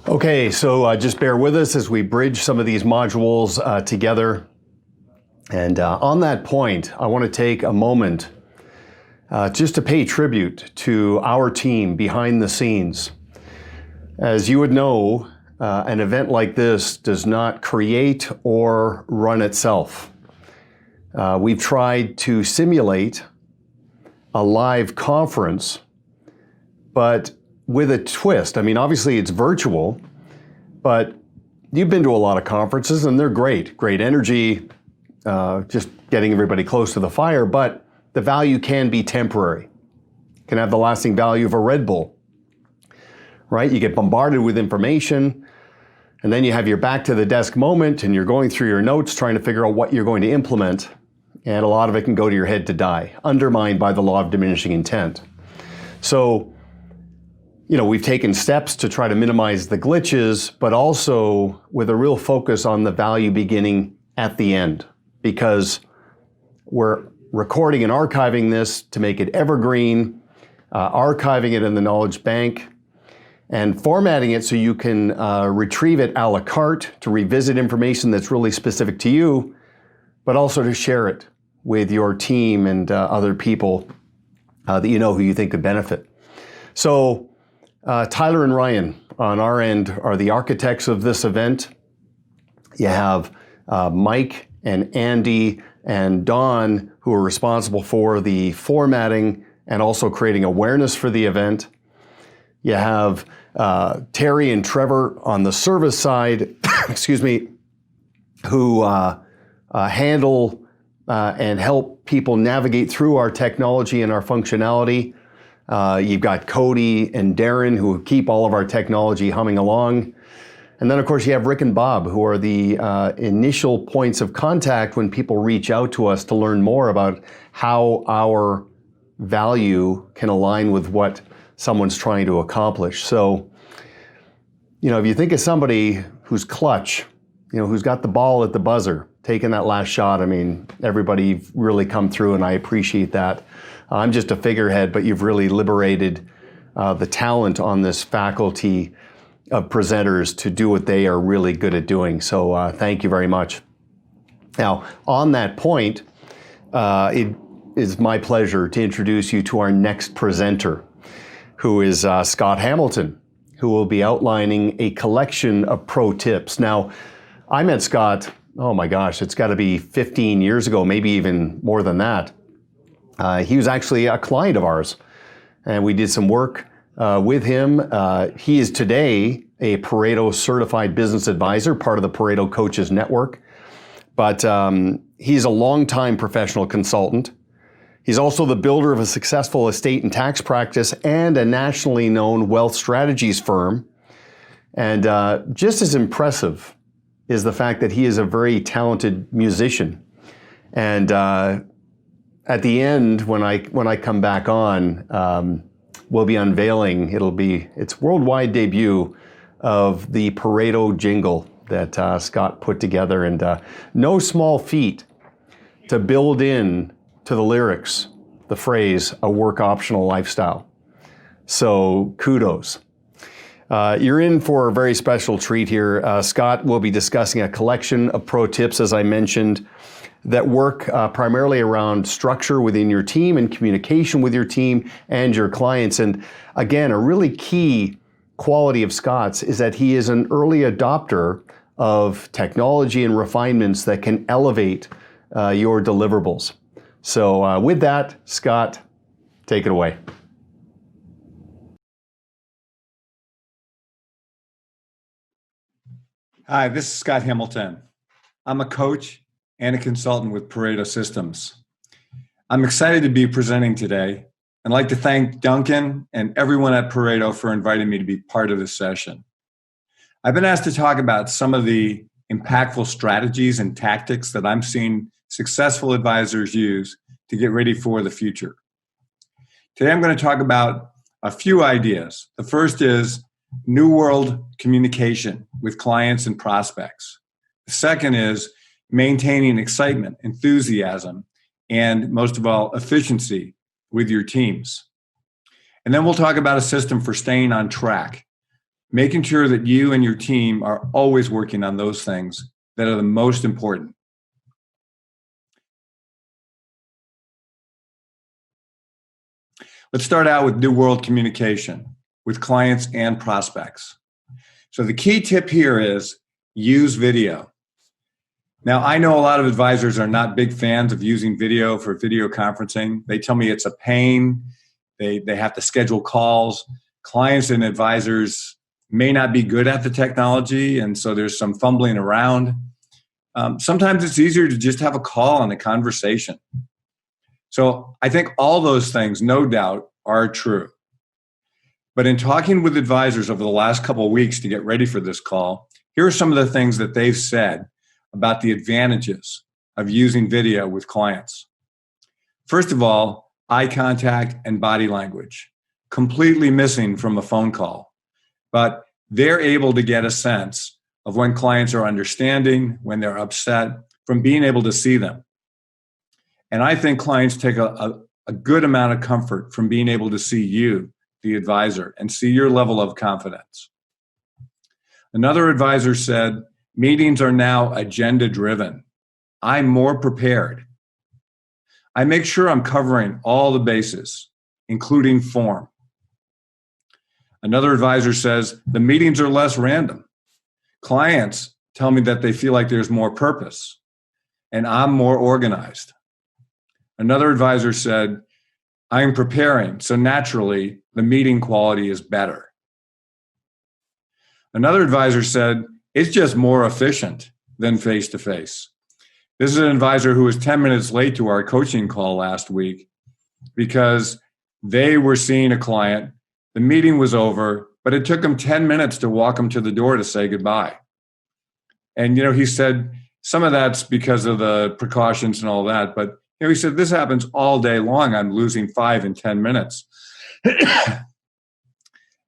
Okay, so just bear with us as we bridge some of these modules together. And on that point, I want to take a moment just to pay tribute to our team behind the scenes. As you would know, an event like this does not create or run itself. We've tried to simulate a live conference, but with a twist. I mean, obviously it's virtual, but you've been to a lot of conferences and they're great energy, just getting everybody close to the fire, but the value can be temporary. Can have the lasting value of a Red Bull, right? You get bombarded with information and then you have your back to the desk moment and you're going through your notes trying to figure out what you're going to implement. And a lot of it can go to your head to die, undermined by the law of diminishing intent. So, we've taken steps to try to minimize the glitches, but also with a real focus on the value beginning at the end, because we're recording and archiving this to make it evergreen, archiving it in the knowledge bank, and formatting it so you can retrieve it a la carte to revisit information that's really specific to you, but also to share it with your team and other people that you know who you think could benefit. So Tyler and Ryan on our end are the architects of this event. You have Mike and Andy and Don, who are responsible for the formatting and also creating awareness for the event. You have Terry and Trevor on the service side, excuse me, who handle and help people navigate through our technology and our functionality. You've got Cody and Darren who keep all of our technology humming along. And then of course you have Rick and Bob, who are the initial points of contact when people reach out to us to learn more about how our value can align with what someone's trying to accomplish. So, if you think of somebody who's clutch, who's got the ball at the buzzer, taking that last shot, I mean, everybody really come through and I appreciate that. I'm just a figurehead, but you've really liberated the talent on this faculty of presenters to do what they are really good at doing. So thank you very much. Now, on that point, it is my pleasure to introduce you to our next presenter, who is Scott Hamilton, who will be outlining a collection of pro tips. Now, I met Scott, oh my gosh, it's got to be 15 years ago, maybe even more than that. He was actually a client of ours, and we did some work with him. He is today a Pareto certified business advisor, part of the Pareto Coaches Network, but he's a longtime professional consultant. He's also the builder of a successful estate and tax practice and a nationally known wealth strategies firm. And just as impressive is the fact that he is a very talented musician. And at the end, when I come back on, we'll be unveiling, its worldwide debut of the Pareto jingle that Scott put together, and no small feat to build in to the lyrics the phrase, a work optional lifestyle. So kudos. You're in for a very special treat here. Scott will be discussing a collection of pro tips, as I mentioned, that work primarily around structure within your team and communication with your team and your clients. And again, a really key quality of Scott's is that he is an early adopter of technology and refinements that can elevate your deliverables. So with that, Scott, take it away. Hi, this is Scott Hamilton. I'm a coach and a consultant with Pareto Systems. I'm excited to be presenting today. I'd like to thank Duncan and everyone at Pareto for inviting me to be part of this session. I've been asked to talk about some of the impactful strategies and tactics that I'm seeing successful advisors use to get ready for the future. Today I'm going to talk about a few ideas. The first is new world communication with clients and prospects. The second is maintaining excitement, enthusiasm, and most of all, efficiency with your teams. And then we'll talk about a system for staying on track. making sure that you and your team are always working on those things that are the most important. Let's start out with New World communication with clients and prospects. So the key tip here is use video. Now, I know a lot of advisors are not big fans of using video for video conferencing. They tell me it's a pain. They have to schedule calls. Clients and advisors may not be good at the technology, and so there's some fumbling around. Sometimes it's easier to just have a call and a conversation. So I think all those things, no doubt, are true. But in talking with advisors over the last couple of weeks to get ready for this call, here are some of the things that they've said about the advantages of using video with clients. First of all, eye contact and body language, completely missing from a phone call. But they're able to get a sense of when clients are understanding, when they're upset, from being able to see them. And I think clients take a good amount of comfort from being able to see you, the advisor, and see your level of confidence. Another advisor said, meetings are now agenda-driven. I'm more prepared. I make sure I'm covering all the bases, including form. Another advisor says, the meetings are less random. Clients tell me that they feel like there's more purpose, and I'm more organized. Another advisor said, I'm preparing, so naturally, the meeting quality is better. Another advisor said, it's just more efficient than face-to-face. This is an advisor who was 10 minutes late to our coaching call last week because they were seeing a client. The meeting was over, but it took them 10 minutes to walk them to the door to say goodbye. And, he said some of that's because of the precautions and all that, but he said, this happens all day long. I'm losing 5 and 10 minutes.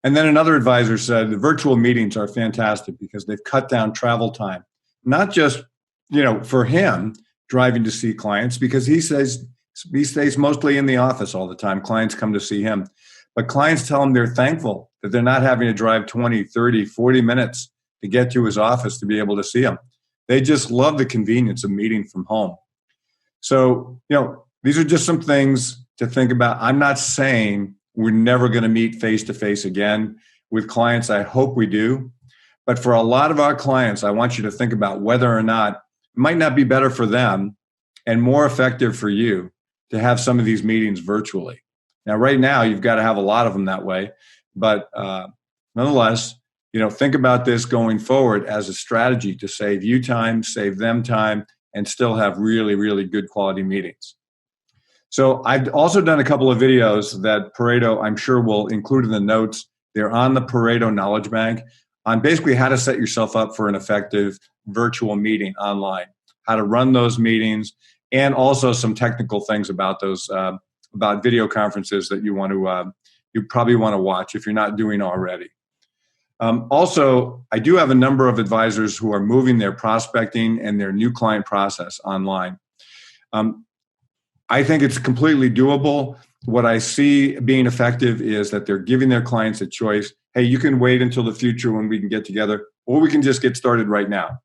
And then another advisor said the virtual meetings are fantastic because they've cut down travel time, not just, for him driving to see clients, because he says he stays mostly in the office all the time. Clients come to see him, but clients tell him they're thankful that they're not having to drive 20, 30, 40 minutes to get to his office to be able to see him. They just love the convenience of meeting from home. So, these are just some things to think about. I'm not saying we're never going to meet face-to-face again with clients. I hope we do. But for a lot of our clients, I want you to think about whether or not it might not be better for them and more effective for you to have some of these meetings virtually. Now, right now, you've got to have a lot of them that way. But nonetheless, think about this going forward as a strategy to save you time, save them time, and still have really, really good quality meetings. So I've also done a couple of videos that Pareto, I'm sure, will include in the notes. They're on the Pareto Knowledge Bank on basically how to set yourself up for an effective virtual meeting online, how to run those meetings, and also some technical things about those, about video conferences that you probably want to watch if you're not doing already. Also, I do have a number of advisors who are moving their prospecting and their new client process online. I think it's completely doable. What I see being effective is that they're giving their clients a choice. Hey, you can wait until the future when we can get together, or we can just get started right now.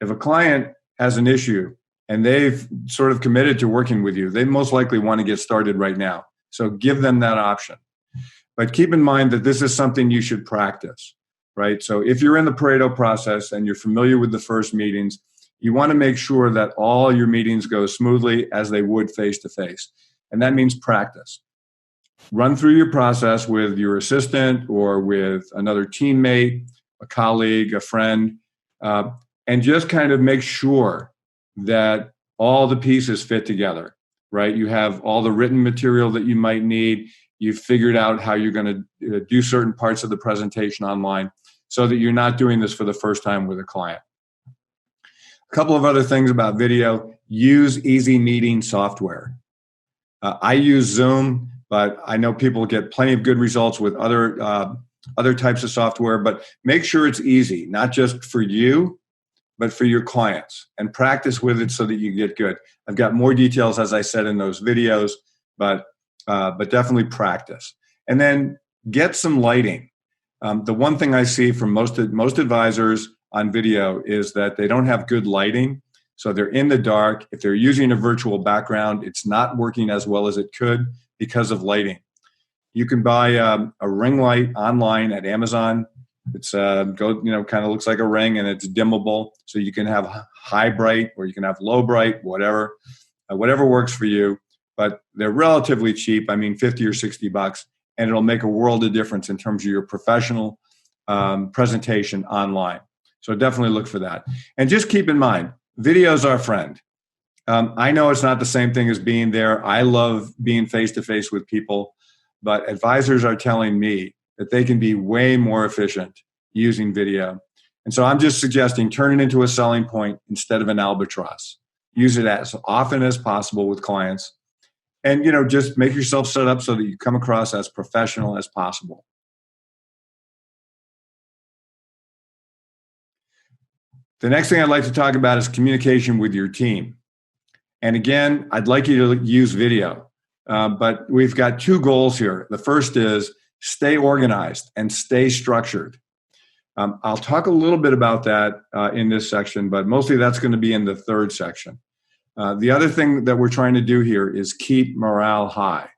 If a client has an issue and they've sort of committed to working with you, they most likely want to get started right now. So give them that option. But keep in mind that this is something you should practice, right? So if you're in the Pareto process and you're familiar with the first meetings, you want to make sure that all your meetings go smoothly as they would face-to-face. And that means practice. Run through your process with your assistant or with another teammate, a colleague, a friend, and just kind of make sure that all the pieces fit together, right? You have all the written material that you might need. You've figured out how you're going to do certain parts of the presentation online so that you're not doing this for the first time with a client. A couple of other things about video: use easy meeting software. I use Zoom, but I know people get plenty of good results with other types of software, but make sure it's easy, not just for you, but for your clients, and practice with it so that you get good. I've got more details, as I said, in those videos, but definitely practice. And then get some lighting. The one thing I see from most advisors on video is that they don't have good lighting. So they're in the dark. If they're using a virtual background, it's not working as well as it could because of lighting. You can buy a ring light online at Amazon. It's kind of looks like a ring, and it's dimmable. So you can have high bright or you can have low bright, whatever works for you. But they're relatively cheap. I mean, 50 or 60 bucks, and it'll make a world of difference in terms of your professional presentation online. So definitely look for that. And just keep in mind, video's our friend. I know it's not the same thing as being there. I love being face-to-face with people, but advisors are telling me that they can be way more efficient using video. And so I'm just suggesting turn it into a selling point instead of an albatross. Use it as often as possible with clients. And, just make yourself set up so that you come across as professional as possible. The next thing I'd like to talk about is communication with your team. And again, I'd like you to use video, but we've got two goals here. The first is stay organized and stay structured. I'll talk a little bit about that in this section, but mostly that's going to be in the third section. The other thing that we're trying to do here is keep morale high.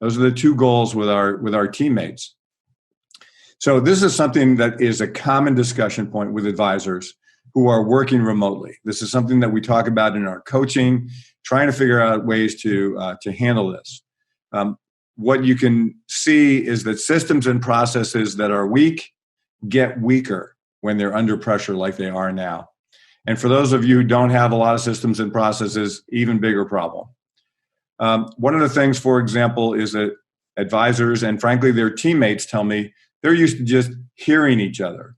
Those are the two goals with our teammates. So this is something that is a common discussion point with advisors who are working remotely. This is something that we talk about in our coaching, trying to figure out ways to handle this. What you can see is that systems and processes that are weak get weaker when they're under pressure like they are now. And for those of you who don't have a lot of systems and processes, even bigger problem. One of the things, for example, is that advisors and frankly their teammates tell me they're used to just hearing each other.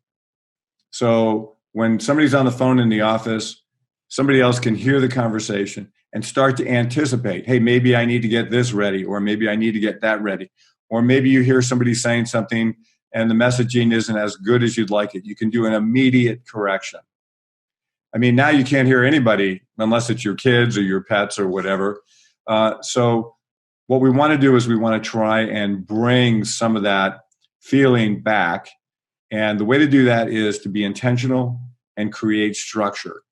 So when somebody's on the phone in the office, somebody else can hear the conversation and start to anticipate, hey, maybe I need to get this ready, or maybe I need to get that ready. Or maybe you hear somebody saying something and the messaging isn't as good as you'd like it. You can do an immediate correction. I mean, now you can't hear anybody unless it's your kids or your pets or whatever. So what we want to do is we want to try and bring some of that feeling back. And the way to do that is to be intentional and create structure.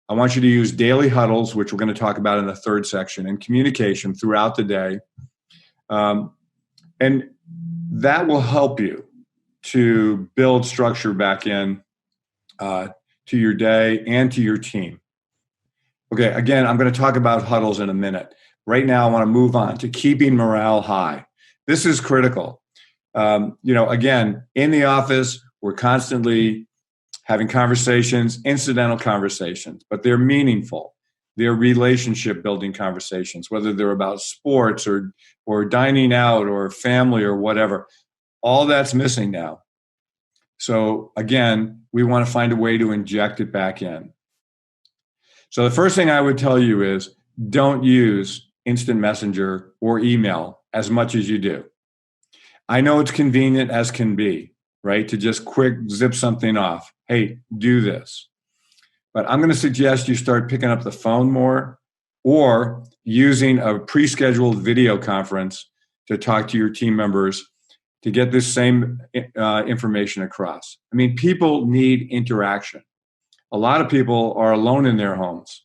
I want you to use daily huddles, which we're going to talk about in the third section, and communication throughout the day. And that will help you to build structure back in to your day and to your team. Okay, again, I'm going to talk about huddles in a minute. Right now, I want to move on to keeping morale high. This is critical. Again, in the office, we're constantly having conversations, incidental conversations, but they're meaningful. They're relationship building conversations, whether they're about sports or dining out or family or whatever. All that's missing now. So again, we want to find a way to inject it back in. So the first thing I would tell you is don't use instant messenger or email as much as you do. I know it's convenient as can be, right? To just quick zip something off. Hey, do this. But I'm going to suggest you start picking up the phone more or using a pre-scheduled video conference to talk to your team members to get this same information across. I mean, people need interaction. A lot of people are alone in their homes,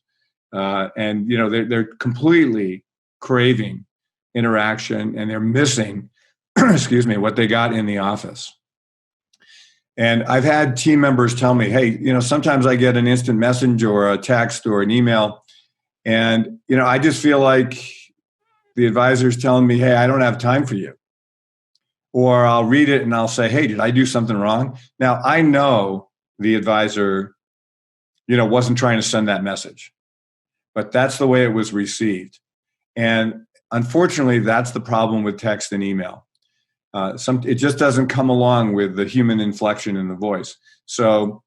and they're completely craving interaction, and they're missing, what they got in the office. And I've had team members tell me, hey, sometimes I get an instant message or a text or an email, and I just feel like the advisor's telling me, hey, I don't have time for you. Or I'll read it and I'll say, hey, did I do something wrong? Now, I know the advisor, wasn't trying to send that message, but that's the way it was received. And unfortunately, that's the problem with text and email. It just doesn't come along with the human inflection in the voice. So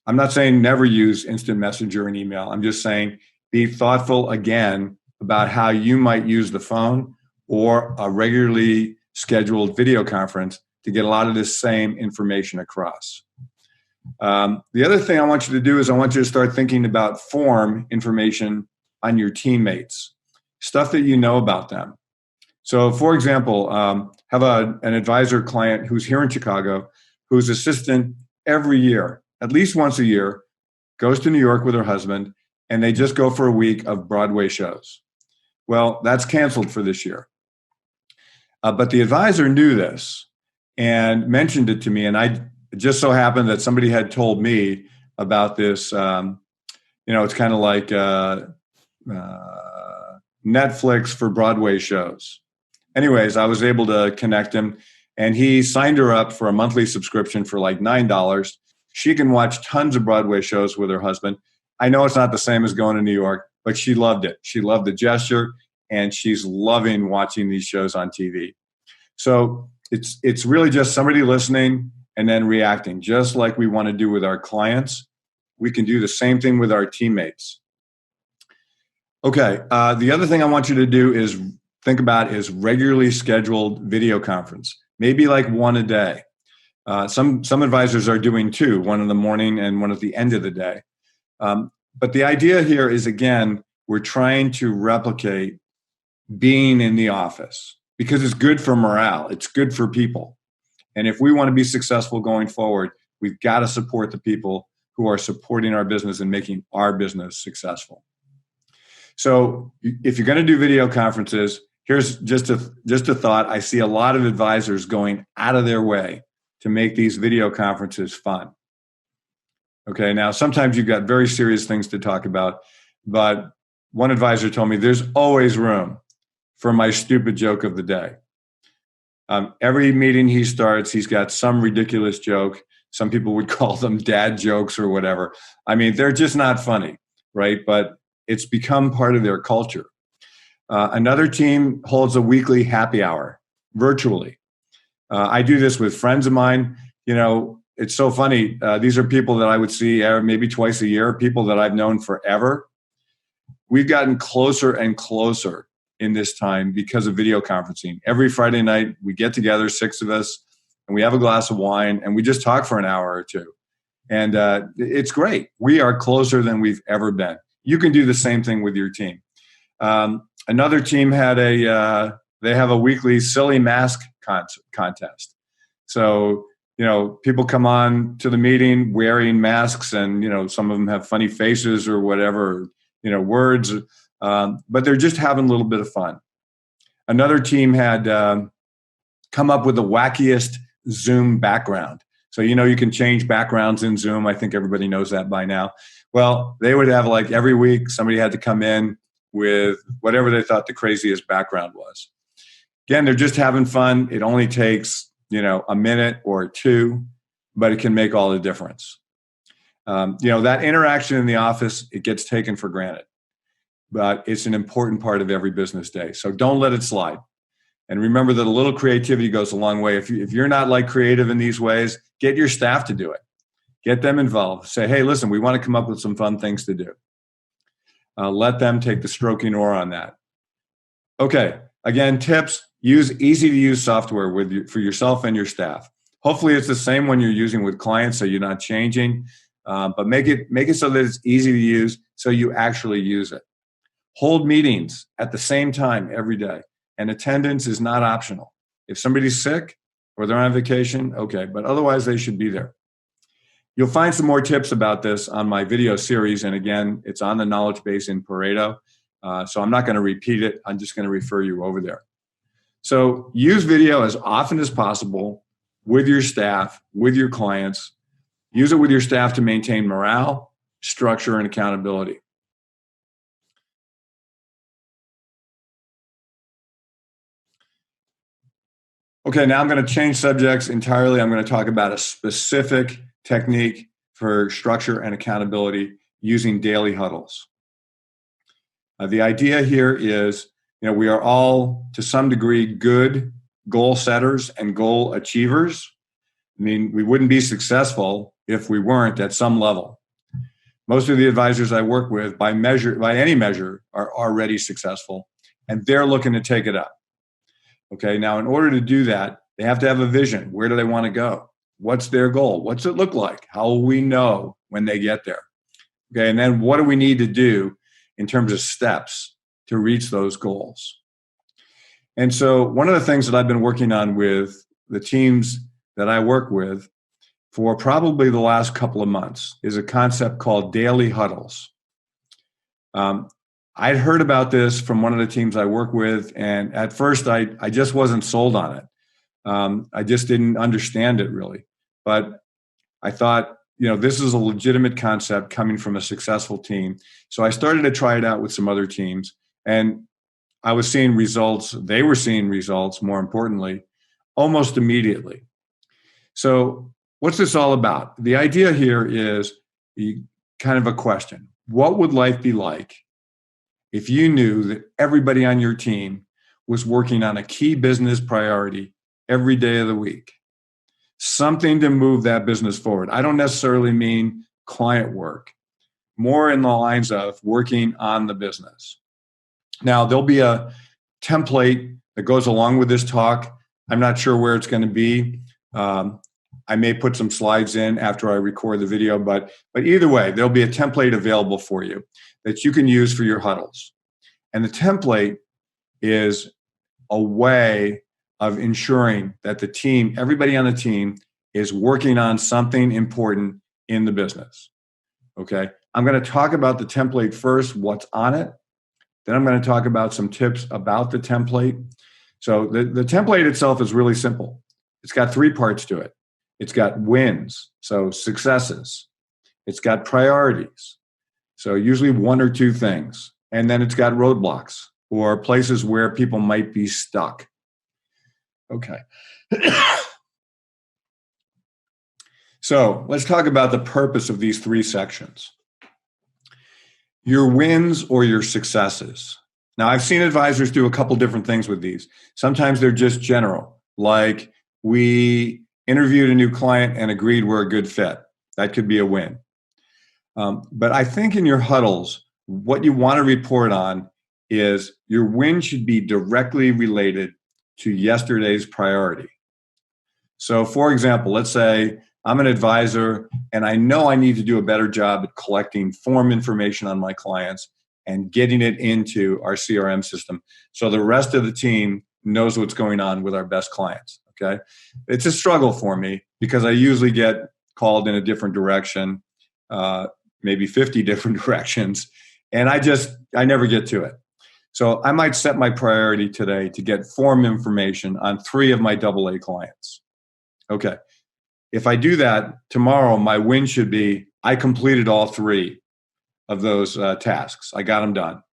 I'm not saying never use instant messenger and email. I'm just saying be thoughtful again about how you might use the phone or a regularly scheduled video conference to get a lot of this same information across. The other thing I want you to do is I want you to start thinking about form information on your teammates, stuff that you know about them. So, for example, have an advisor client who's here in Chicago, whose assistant every year, at least once a year, goes to New York with her husband, and they just go for a week of Broadway shows. Well, that's canceled for this year. But the advisor knew this and mentioned it to me, and it just so happened that somebody had told me about this. It's kind of like Netflix for Broadway shows. Anyways, I was able to connect him, and he signed her up for a monthly subscription for like $9. She can watch tons of Broadway shows with her husband. I know it's not the same as going to New York, but she loved it. She loved the gesture, and she's loving watching these shows on TV. So it's really just somebody listening and then reacting, just like we want to do with our clients. We can do the same thing with our teammates. Okay, the other thing I want you to do is think about is regularly scheduled video conference, maybe like one a day. Some advisors are doing two, one in the morning and one at the end of the day. But the idea here is, again, we're trying to replicate being in the office because it's good for morale. It's good for people. And if we want to be successful going forward, we've got to support the people who are supporting our business and making our business successful. So if you're going to do video conferences, here's just a thought. I see a lot of advisors going out of their way to make these video conferences fun. Okay, now sometimes you've got very serious things to talk about, but one advisor told me there's always room for my stupid joke of the day. Every meeting he starts, he's got some ridiculous joke. Some people would call them dad jokes or whatever. I mean, they're just not funny, right? But it's become part of their culture. Another team holds a weekly happy hour virtually. I do this with friends of mine. It's so funny. These are people that I would see maybe twice a year, people that I've known forever. We've gotten closer and closer in this time because of video conferencing. Every Friday night, we get together, 6 of us, and we have a glass of wine, and we just talk for an hour or two. And it's great. We are closer than we've ever been. You can do the same thing with your team. Another team had they have a weekly silly mask contest. So, people come on to the meeting wearing masks, and, some of them have funny faces or whatever, words, but they're just having a little bit of fun. Another team had come up with the wackiest Zoom background. So, you can change backgrounds in Zoom. I think everybody knows that by now. Well, they would have like every week somebody had to come in with whatever they thought the craziest background was. Again, they're just having fun. It only takes, a minute or two, but it can make all the difference. That interaction in the office, it gets taken for granted, but it's an important part of every business day. So don't let it slide. And remember that a little creativity goes a long way. If you're not like creative in these ways, get your staff to do it. Get them involved. Say, hey, listen, we want to come up with some fun things to do. Let them take the stroking oar on that. Okay, again, tips. Use easy-to-use software for yourself and your staff. Hopefully it's the same one you're using with clients, so you're not changing. But make it so that it's easy to use, so you actually use it. Hold meetings at the same time every day. And attendance is not optional. If somebody's sick or they're on vacation, okay, but otherwise they should be there. You'll find some more tips about this on my video series. And again, it's on the knowledge base in Pareto. So I'm not going to repeat it. I'm just going to refer you over there. So use video as often as possible with your staff, with your clients. Use it with your staff to maintain morale, structure, and accountability. Okay, now I'm going to change subjects entirely. I'm going to talk about a specific technique for structure and accountability using daily huddles. The idea here is, we are all, to some degree, good goal setters and goal achievers. I mean, we wouldn't be successful if we weren't at some level. Most of the advisors I work with, by any measure, are already successful, and they're looking to take it up. Okay, now in order to do that, they have to have a vision. Where do they want to go? What's their goal? What's it look like? How will we know when they get there? Okay, and then what do we need to do in terms of steps to reach those goals? And so one of the things that I've been working on with the teams that I work with for probably the last couple of months is a concept called daily huddles. I'd heard about this from one of the teams I work with, and at first I just wasn't sold on it. I just didn't understand it really. But I thought, this is a legitimate concept coming from a successful team. So I started to try it out with some other teams, and I was seeing results. They were seeing results, more importantly, almost immediately. So what's this all about? The idea here is kind of a question. What would life be like if you knew that everybody on your team was working on a key business priority every day of the week? Something to move that business forward. I don't necessarily mean client work, more in the lines of working on the business. Now, there'll be a template that goes along with this talk. I'm not sure where it's going to be. I may put some slides in after I record the video, but either way, there'll be a template available for you that you can use for your huddles. And the template is a way of ensuring that the team, everybody on the team, is working on something important in the business. Okay? I'm going to talk about the template first, what's on it. Then I'm going to talk about some tips about the template. So the template itself is really simple. It's got 3 parts to it. It's got wins, so successes. It's got priorities, so usually 1 or 2 things. And then it's got roadblocks or places where people might be stuck. Okay. So let's talk about the purpose of these 3 sections. Your wins or your successes. Now, I've seen advisors do a couple different things with these. Sometimes they're just general, like we interviewed a new client and agreed we're a good fit. That could be a win. But I think in your huddles, what you want to report on is your win should be directly related to yesterday's priority. So, for example, let's say I'm an advisor and I know I need to do a better job at collecting form information on my clients and getting it into our CRM system so the rest of the team knows what's going on with our best clients. Okay. It's a struggle for me because I usually get called in a different direction, maybe 50 different directions, and I never get to it. So I might set my priority today to get form information on 3 of my AA clients. Okay. If I do that tomorrow, my win should be I completed all 3 of those tasks. I got them done.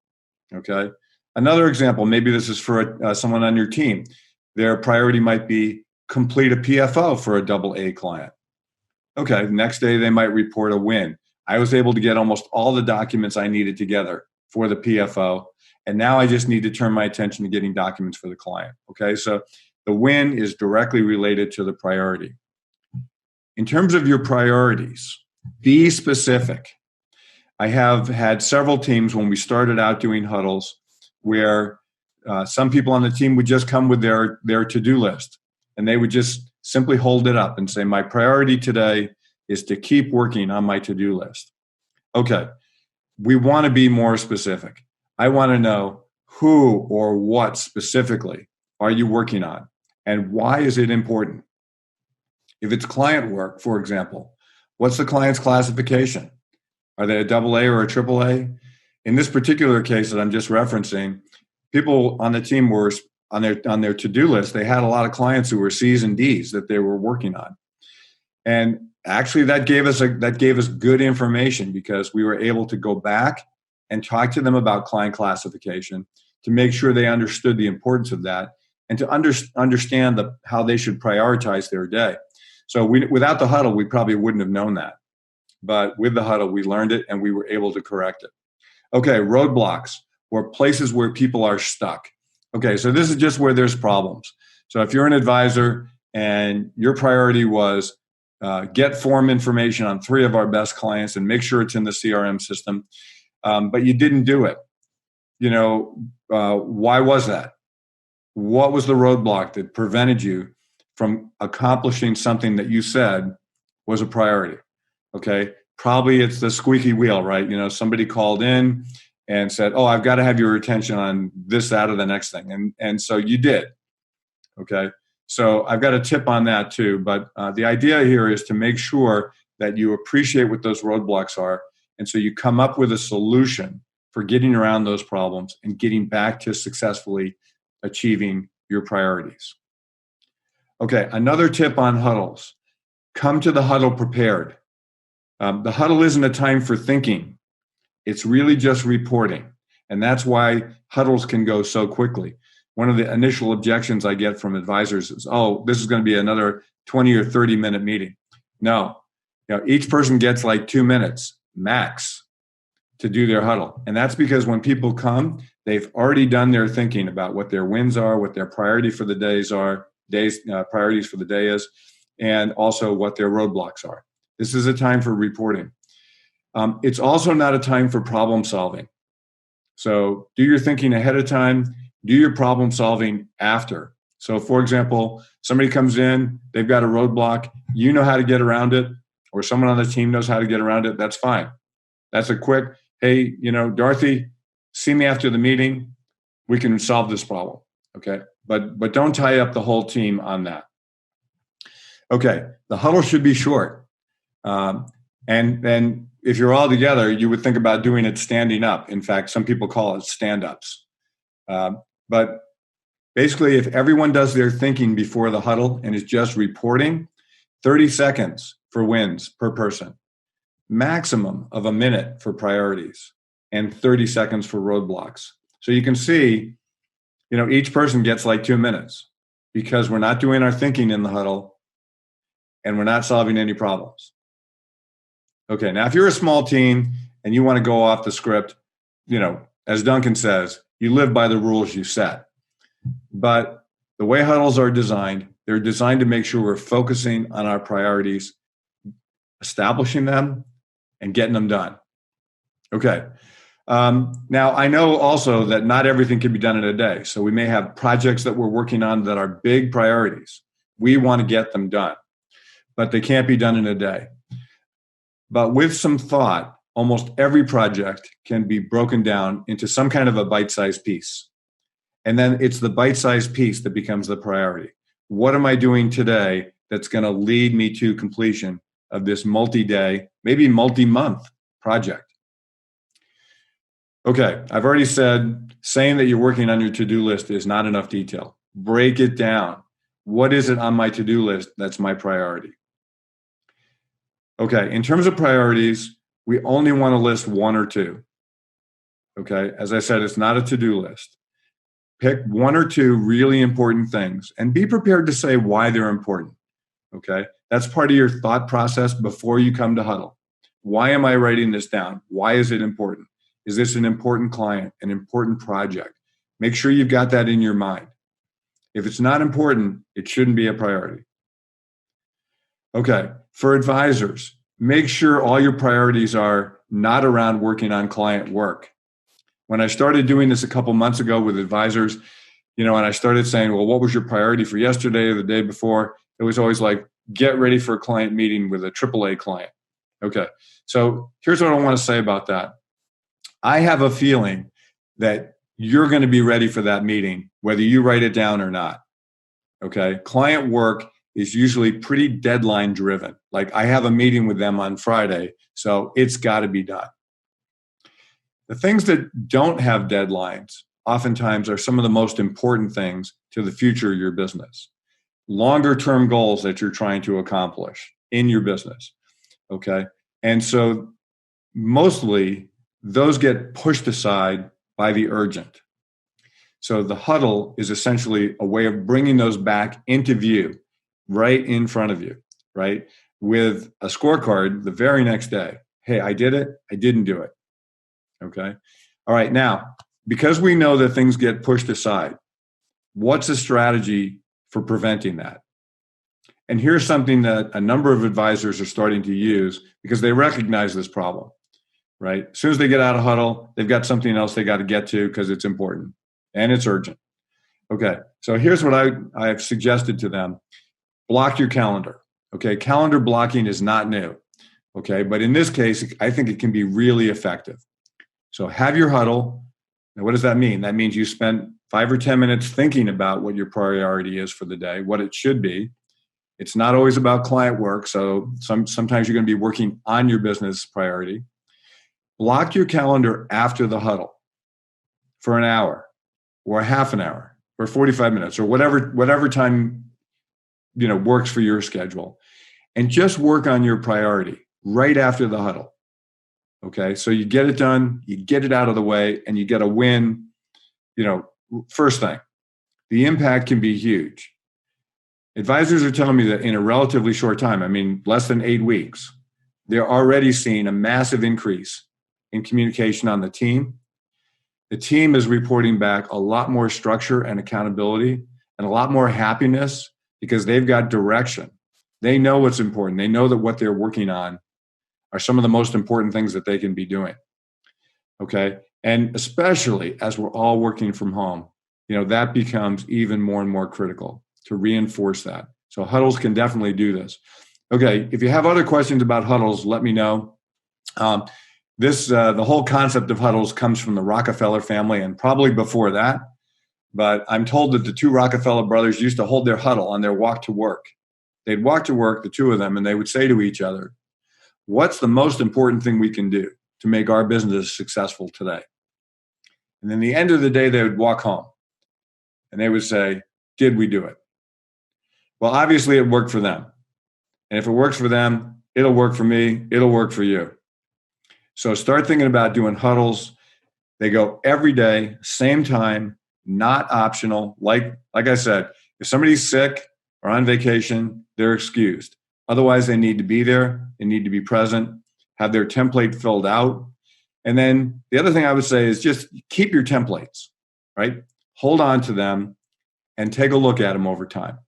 Okay. Another example, maybe this is for someone on your team. Their priority might be complete a PFO for a AA client. Okay, the next day they might report a win. I was able to get almost all the documents I needed together for the PFO, and now I just need to turn my attention to getting documents for the client. Okay, so the win is directly related to the priority. In terms of your priorities, be specific. I have had several teams when we started out doing huddles where some people on the team would just come with their to-do list, and they would just simply hold it up and say, my priority today is to keep working on my to-do list. Okay, we want to be more specific. I want to know who or what specifically are you working on, and why is it important? If it's client work, for example, what's the client's classification? Are they a AA or a AAA? In this particular case that I'm just referencing, people on the team were on their to-do list. They had a lot of clients who were C's and D's that they were working on, and actually that gave us good information because we were able to go back and talk to them about client classification to make sure they understood the importance of that and to understand how they should prioritize their day. So without the huddle, we probably wouldn't have known that. But with the huddle, we learned it and we were able to correct it. Okay, roadblocks or places where people are stuck. Okay, so this is just where there's problems. So if you're an advisor and your priority was get form information on 3 of our best clients and make sure it's in the CRM system, but you didn't do it, why was that? What was the roadblock that prevented you from accomplishing something that you said was a priority? Okay, probably it's the squeaky wheel, right? Somebody called in, and said, oh, I've got to have your attention on this, that, or the next thing. And so you did. Okay. So I've got a tip on that too. But the idea here is to make sure that you appreciate what those roadblocks are. And so you come up with a solution for getting around those problems and getting back to successfully achieving your priorities. Okay. Another tip on huddles. Come to the huddle prepared. The huddle isn't a time for thinking. It's really just reporting. And that's why huddles can go so quickly. One of the initial objections I get from advisors is, oh, this is going to be another 20 or 30-minute meeting. No, each person gets like 2 minutes max to do their huddle. And that's because when people come, they've already done their thinking about what their wins are, what their priorities for the day is, and also what their roadblocks are. This is a time for reporting. It's also not a time for problem solving. So do your thinking ahead of time. Do your problem solving after. So for example, somebody comes in, they've got a roadblock, you know how to get around it, or someone on the team knows how to get around it, that's fine. That's a quick, hey, Dorothy, see me after the meeting, we can solve this problem, okay? But don't tie up the whole team on that. Okay, the huddle should be short. And if you're all together, you would think about doing it standing up. In fact, some people call it stand-ups. But basically, if everyone does their thinking before the huddle and is just reporting, 30 seconds for wins per person, maximum of a minute for priorities, and 30 seconds for roadblocks. So you can see, each person gets like 2 minutes because we're not doing our thinking in the huddle and we're not solving any problems. Okay, now if you're a small team and you want to go off the script, as Duncan says, you live by the rules you set. But the way huddles are designed, they're designed to make sure we're focusing on our priorities, establishing them, and getting them done. Okay. Now, I know also that not everything can be done in a day. So we may have projects that we're working on that are big priorities. We want to get them done, but they can't be done in a day. But with some thought, almost every project can be broken down into some kind of a bite-sized piece. And then it's the bite-sized piece that becomes the priority. What am I doing today that's going to lead me to completion of this multi-day, maybe multi-month project? Okay, I've already said saying that you're working on your to-do list is not enough detail. Break it down. What is it on my to-do list that's my priority? Okay, in terms of priorities, we only want to list one or two. Okay, as I said, it's not a to-do list. Pick one or two really important things and be prepared to say why they're important. Okay, that's part of your thought process before you come to huddle. Why am I writing this down? Why is it important? Is this an important client, an important project? Make sure you've got that in your mind. If it's not important, it shouldn't be a priority. Okay, for advisors, make sure all your priorities are not around working on client work. When I started doing this a couple months ago with advisors, and I started saying, well, what was your priority for yesterday or the day before? It was always like, get ready for a client meeting with a AAA client. Okay, so here's what I want to say about that. I have a feeling that you're going to be ready for that meeting, whether you write it down or not. Okay, client work is usually pretty deadline driven. Like, I have a meeting with them on Friday, so it's got to be done. The things that don't have deadlines oftentimes are some of the most important things to the future of your business. Longer term goals that you're trying to accomplish in your business. Okay, and so mostly those get pushed aside by the urgent. So the huddle is essentially a way of bringing those back into view, right in front of you, right? With a scorecard the very next day. Hey, I did it. I didn't do it. Okay. All right. Now, because we know that things get pushed aside, what's a strategy for preventing that? And here's something that a number of advisors are starting to use because they recognize this problem, right? As soon as they get out of huddle, they've got something else they got to get to because it's important and it's urgent. Okay. So here's what I've suggested to them. Block your calendar. Okay. Calendar blocking is not new. Okay. But in this case, I think it can be really effective. So have your huddle. Now, what does that mean? That means you spent 5 or 10 minutes thinking about what your priority is for the day, what it should be. It's not always about client work. So sometimes you're going to be working on your business priority. Block your calendar after the huddle for an hour or a half an hour or 45 minutes or whatever time works for your schedule, and just work on your priority right after the huddle. Okay, so you get it done, you get it out of the way, and you get a win. First thing, the impact can be huge. Advisors are telling me that in a relatively short time, less than 8 weeks, they're already seeing a massive increase in communication on the team. The team is reporting back a lot more structure and accountability and a lot more happiness because they've got direction. They know what's important. They know that what they're working on are some of the most important things that they can be doing. Okay. And especially as we're all working from home, that becomes even more and more critical to reinforce that. So Huddles can definitely do this. Okay. If you have other questions about Huddles, let me know. The whole concept of Huddles comes from the Rockefeller family and probably before that. But I'm told that the two Rockefeller brothers used to hold their huddle on their walk to work. They'd walk to work, the two of them, and they would say to each other, what's the most important thing we can do to make our business successful today? And then the end of the day, they would walk home and they would say, did we do it? Well, obviously it worked for them. And if it works for them, it'll work for me. It'll work for you. So start thinking about doing huddles. They go every day, same time, not optional. Like I said, if somebody's sick or on vacation, they're excused. Otherwise, they need to be there. They need to be present, have their template filled out. And then the other thing I would say is just keep your templates, right? Hold on to them and take a look at them over time.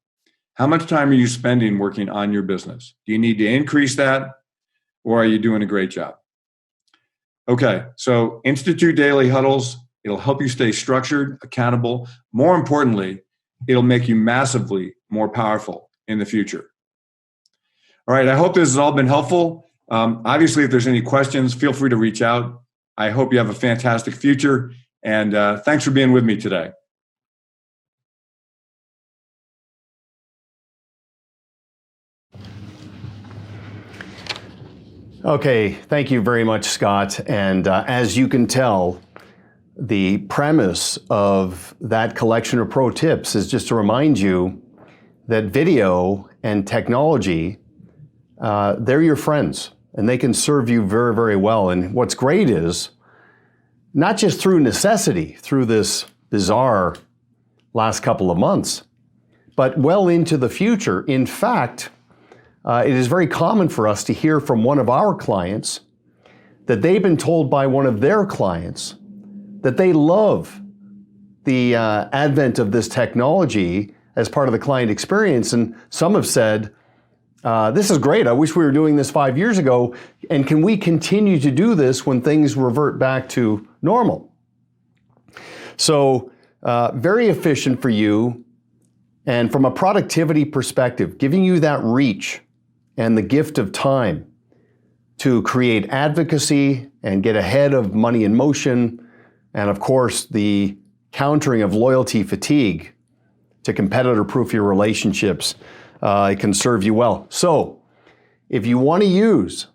How much time are you spending working on your business? Do you need to increase that, or are you doing a great job? Okay, so institute daily huddles. It'll help you stay structured, accountable. More importantly, it'll make you massively more powerful in the future. All right, I hope this has all been helpful. Obviously, if there's any questions, feel free to reach out. I hope you have a fantastic future, and thanks for being with me today. Okay, thank you very much, Scott. And as you can tell, the premise of that collection of pro tips is just to remind you that video and technology, they're your friends and they can serve you very, very well. And what's great is not just through necessity, through this bizarre last couple of months, but well into the future. In fact, it is very common for us to hear from one of our clients that they've been told by one of their clients that they love the advent of this technology as part of the client experience. And some have said, this is great. I wish we were doing this 5 years ago. And can we continue to do this when things revert back to normal? So very efficient for you. And from a productivity perspective, giving you that reach and the gift of time to create advocacy and get ahead of money in motion, and of course, the countering of loyalty fatigue to competitor-proof your relationships. It can serve you well. So if you want to use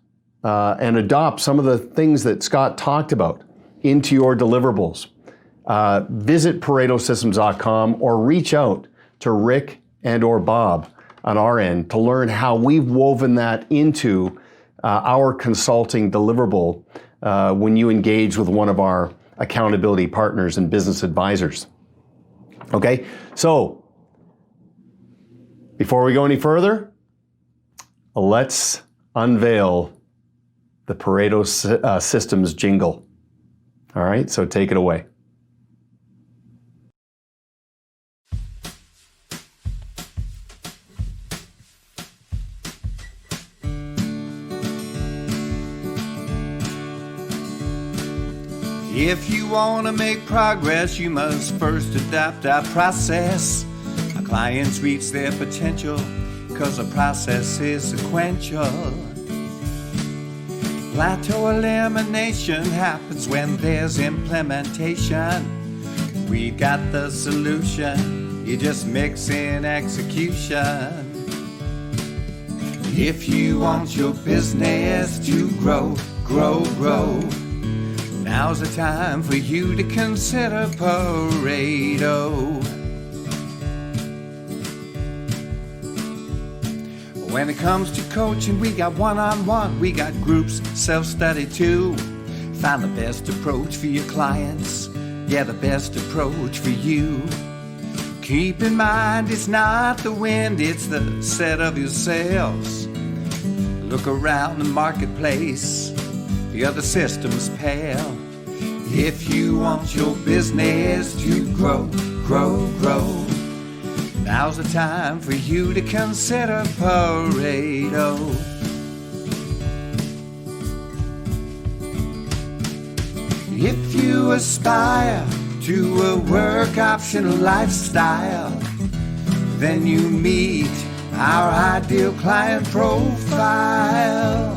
and adopt some of the things that Scott talked about into your deliverables, visit ParetoSystems.com or reach out to Rick and or Bob on our end to learn how we've woven that into our consulting deliverable when you engage with one of our accountability partners and business advisors. Okay, so before we go any further, let's unveil the Pareto Systems jingle. All right, so take it away. If you want to make progress, you must first adapt our process. Our clients reach their potential because the process is sequential. Plateau elimination happens when there's implementation. We've got the solution, you just mix in execution. If you want your business to grow, grow, grow, now's the time for you to consider Pareto. When it comes to coaching, we got one-on-one, we got groups, self-study too. Find the best approach for your clients, yeah, the best approach for you. Keep in mind, it's not the wind, it's the set of your sails. Look around the marketplace, the other systems pale. If you want your business to grow, grow, grow, now's the time for you to consider Pareto. If you aspire to a work optional lifestyle, then you meet our ideal client profile.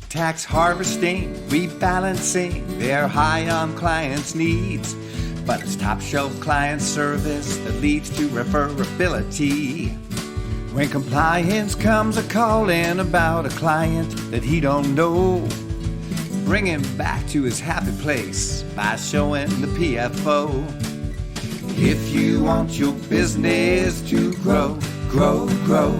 Tax harvesting, rebalancing, they're high on clients' needs. But it's top shelf client service that leads to referability. When compliance comes a calling about a client that he don't know, bring him back to his happy place by showing the PFO. If you want your business to grow, grow, grow,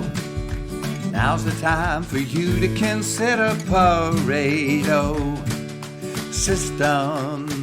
now's the time for you to consider Pareto systems.